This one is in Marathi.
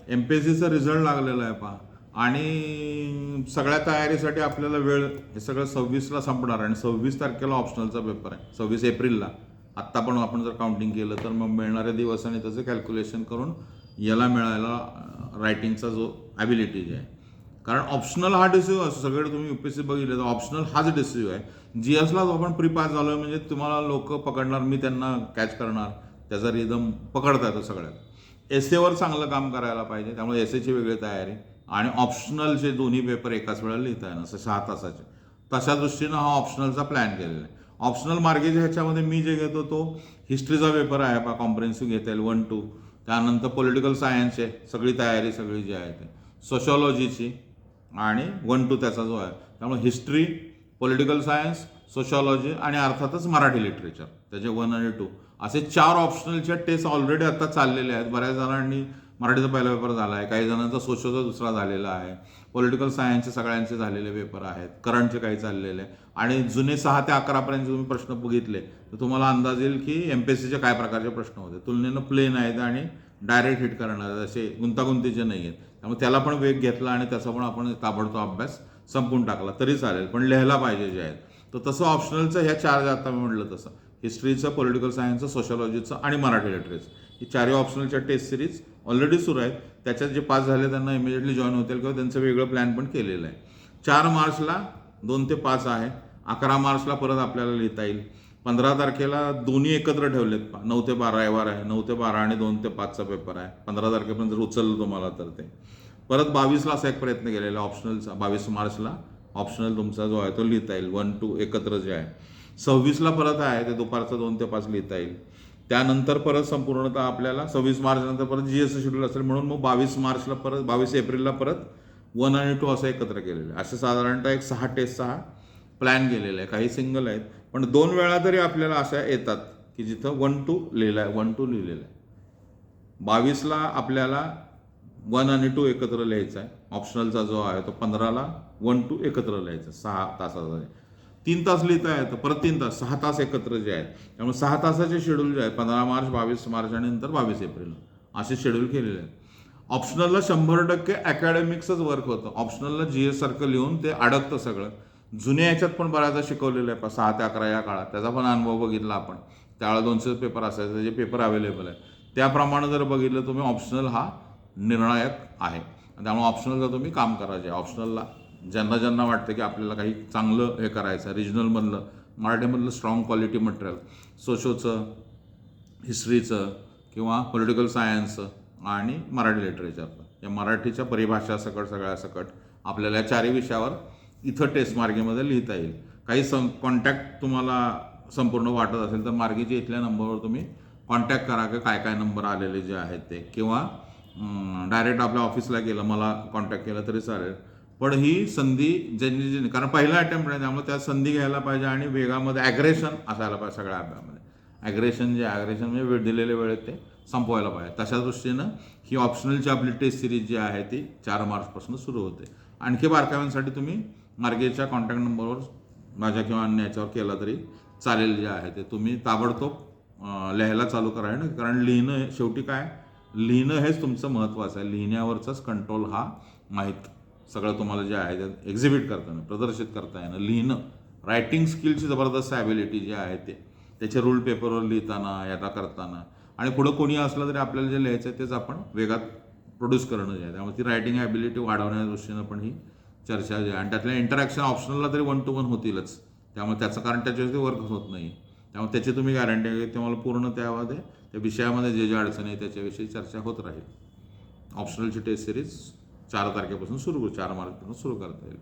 MPSCचा रिझल्ट लागलेला आहे पहा, आणि सगळ्या तयारीसाठी आपल्याला वेळ, हे सगळं 26ला संपणार आणि 26 तारखेला ऑप्शनलचा पेपर आहे, 26 एप्रिलला. आत्ता पण आपण जर काउंटिंग केलं तर मग मिळणाऱ्या दिवस आणि त्याचं कॅल्क्युलेशन करून याला मिळायला रायटिंगचा जो ॲबिलिटी जे आहे. कारण ऑप्शनल हा डिसिव्ह असतो, सगळे तुम्ही UPSC बघितले तर ऑप्शनल हाच डिसिव्ह आहे. GSलाच आपण प्री पास झालो म्हणजे तुम्हाला लोक पकडणार, मी त्यांना कॅच करणार, त्याचा रिदम पकडता येतो सगळ्यात. एसेवर चांगलं काम करायला पाहिजे, त्यामुळे एसेची वेगळी तयारी आणि ऑप्शनलचे दोन्ही पेपर एकाच वेळेला लिहिता येणं, असं 6 तासाचे. तशा दृष्टीनं हा ऑप्शनलचा प्लॅन केलेला आहे. ऑप्शनल मार्गेच्या ह्याच्यामध्ये मी जे घेतो तो हिस्ट्रीचा पेपर आहे पहा, कॉम्प्रिहेन्सिव्ह घेता येईल 1 2. त्यानंतर पॉलिटिकल सायन्सचे सगळी तयारी सगळी जी आहे ते, सोशॉलॉजीची आणि 1 2 त्याचा जो आहे. त्यामुळे हिस्ट्री, पॉलिटिकल सायन्स, सोशॉलॉजी आणि अर्थातच मराठी लिटरेचर, त्याचे 1 आणि 2 असे 4 ऑप्शनलच्या टेस्ट ऑलरेडी आता चाललेल्या आहेत. बऱ्याच जणांनी मराठीचा पहिला पेपर झाला आहे, काही जणांचा सोशलचा दुसरा झालेला आहे, पॉलिटिकल सायन्सचे सगळ्यांचे झालेले पेपर आहेत, करंटचे काही चाललेले आहे. आणि जुने 6 ते 11पर्यंत तुम्ही प्रश्न बघितले तर तुम्हाला अंदाज येईल की MPSCचे काय प्रकारचे प्रश्न होते. तुलनेनं प्लेन आहेत आणि डायरेक्ट हिट करणारे, असे गुंतागुंतीचे नाही आहेत. त्यामुळे त्याला पण वेग घेतला आणि त्याचा पण आपण ताबडतोब अभ्यास संपून टाकला तरी चालेल, पण लिहायला पाहिजे जे आहेत. तर तसं ऑप्शनलचं ह्या 4 जे आता मी म्हटलं तसं, हिस्ट्रीचं, पॉलिटिकल सायन्सचं, सोशॉलॉजीचं आणि मराठी लिटरेचर, ही 4 ऑप्शनलच्या टेस्ट सिरीज ऑलरेडी सुरू आहेत. त्याच्यात जे पास झाले त्यांना इमिजिएटली जॉईन होतील किंवा त्यांचं वेगळं प्लॅन पण केलेलं आहे. 4 मार्चला 2 ते 5 आहे, 11 मार्चला परत आपल्याला लिहिता येईल, 15 तारखेला दोन्ही एकत्र ठेवलेत, 9 ते 12 रविवार आहे, 9 ते 12 आणि 2 ते 5चा पेपर आहे. 15 तारखेपर्यंत जर उचललं तुम्हाला तर ते परत 22ला असा एक प्रयत्न केलेला ऑप्शनलचा, 22 मार्चला ऑप्शनल तुमचा जो आहे तो लिहिता येईल 1 2 एकत्र जे आहे. 26ला परत आहे ते दुपारचं 2 ते 5 लिहिता येईल. त्यानंतर परत संपूर्णतः आपल्याला 26 मार्च नंतर परत GS शेड्यूल असेल, म्हणून मग 22 मार्चला परत, 22 एप्रिलला परत 1 आणि 2 असं एकत्र केलेलं आहे. असं साधारणतः एक 6 टेस्टचा हा प्लॅन केलेला आहे. काही सिंगल आहेत पण 2 वेळा तरी आपल्याला अशा येतात की जिथं 1 2 लिहिलं आहे, 1 2 लिहिलेलं आहे. 22ला आपल्याला 1 आणि 2 एकत्र लिहायचा आहे. ऑप्शनलचा जो आहे तो 15ला 1 2 एकत्र लिहायचा, 6 तासाचा 3 तास लिहिता येतं, परत 3 तास, 6 तास एकत्र जे आहेत. त्यामुळे 6 तासाचे शेड्यूल जे आहे 15 मार्च, 22 मार्च आणि नंतर 22 एप्रिल असे शेड्यूल केलेले आहेत. ऑप्शनलला 100% अकॅडमिक्सच वर्क होतं. ऑप्शनलला GS सारखं लिहून ते अडकतं सगळं. जुन्या ह्याच्यात पण बऱ्याचदा शिकवलेलं आहे 6 ते 11 या काळात, त्याचा पण अनुभव बघितला आपण. त्यावेळेला 200 पेपर असायचे, त्याचे पेपर अवेलेबल आहेत. त्याप्रमाणे जर बघितलं तुम्ही, ऑप्शनल हा निर्णायक आहे. त्यामुळे ऑप्शनलचं तुम्ही काम करा. जे ऑप्शनलला ज्यांना ज्यांना वाटतं की आपल्याला काही चांगलं हे करायचं, रिजनलमधलं, मराठीमधलं स्ट्रॉंग क्वालिटी मटेरियल, सोशोचं, हिस्ट्रीचं किंवा पॉलिटिकल सायन्सचं आणि मराठी लिटरेचरचं, या मराठीच्या परिभाषा सकट सगळ्या सकट आपल्याला या 4 विषयावर इथं टेस्ट मार्गेमध्ये लिहिता येईल. काही कॉन्टॅक्ट तुम्हाला संपूर्ण वाटत असेल तर मार्गीच्या इथल्या नंबरवर तुम्ही कॉन्टॅक्ट करा की काय काय नंबर आलेले जे आहेत ते, किंवा डायरेक्ट आपल्या ऑफिसला गेलं, मला कॉन्टॅक्ट केला तरी चालेल. पण ही संधी ज्यांनी, कारण पहिला अटेम्प्ट आहे त्यामुळे त्या संधी घ्यायला पाहिजे आणि वेगामध्ये ॲग्रेशन असायला पाहिजे सगळ्या अभ्यामध्ये. ॲग्रेशन म्हणजे वेळ दिलेल्या वेळेत ते संपवायला पाहिजे. तशा दृष्टीनं ही ऑप्शनलची आपली टेस्ट सिरीज जी आहे ती 4 मार्चपासून सुरू होते. आणखी बारकाव्यांसाठी तुम्ही मार्गेच्या कॉन्टॅक्ट नंबरवर माझ्या किंवा अन्य याच्यावर केला तरी चालेल. जे आहे ते तुम्ही ताबडतोब लिहायला चालू करा ना, कारण लिहिणं शेवटी काय, लिहिणं हेच तुमचं महत्त्वाचं आहे. लिहिण्यावरचाच कंट्रोल हा माहीत सगळं तुम्हाला जे आहे ते एक्झिबिट करताना, प्रदर्शित करता येणं, लिहिणं, रायटिंग स्किलची जबरदस्त ॲबिलिटी जी आहे ते, त्याचे रूल पेपरवर लिहिताना, याला करताना, आणि पुढं कोणी असलं तरी आपल्याला जे लिहायचं आहे तेच आपण वेगात प्रोड्यूस करणं जे आहे. त्यामुळे ती रायटिंग ॲबिलिटी वाढवण्याच्या दृष्टीनं पण ही चर्चा जी आहे. आणि त्यातल्या इंटरॅक्शन ऑप्शनलला तरी 1 to 1 होतीलच, त्यामुळे त्याचं, कारण त्याच्यावरती वर्क होत नाही, त्यामुळे त्याची तुम्ही गॅरंटी घ्या. तुम्हाला पूर्ण त्यामध्ये त्या विषयामध्ये जे अडचणी आहे त्याच्याविषयी चर्चा होत राहील. ऑप्शनलची टेस्ट सिरीज 4 तारखेपासून सुरू, 4 मार्चपासून सुरू करता येईल.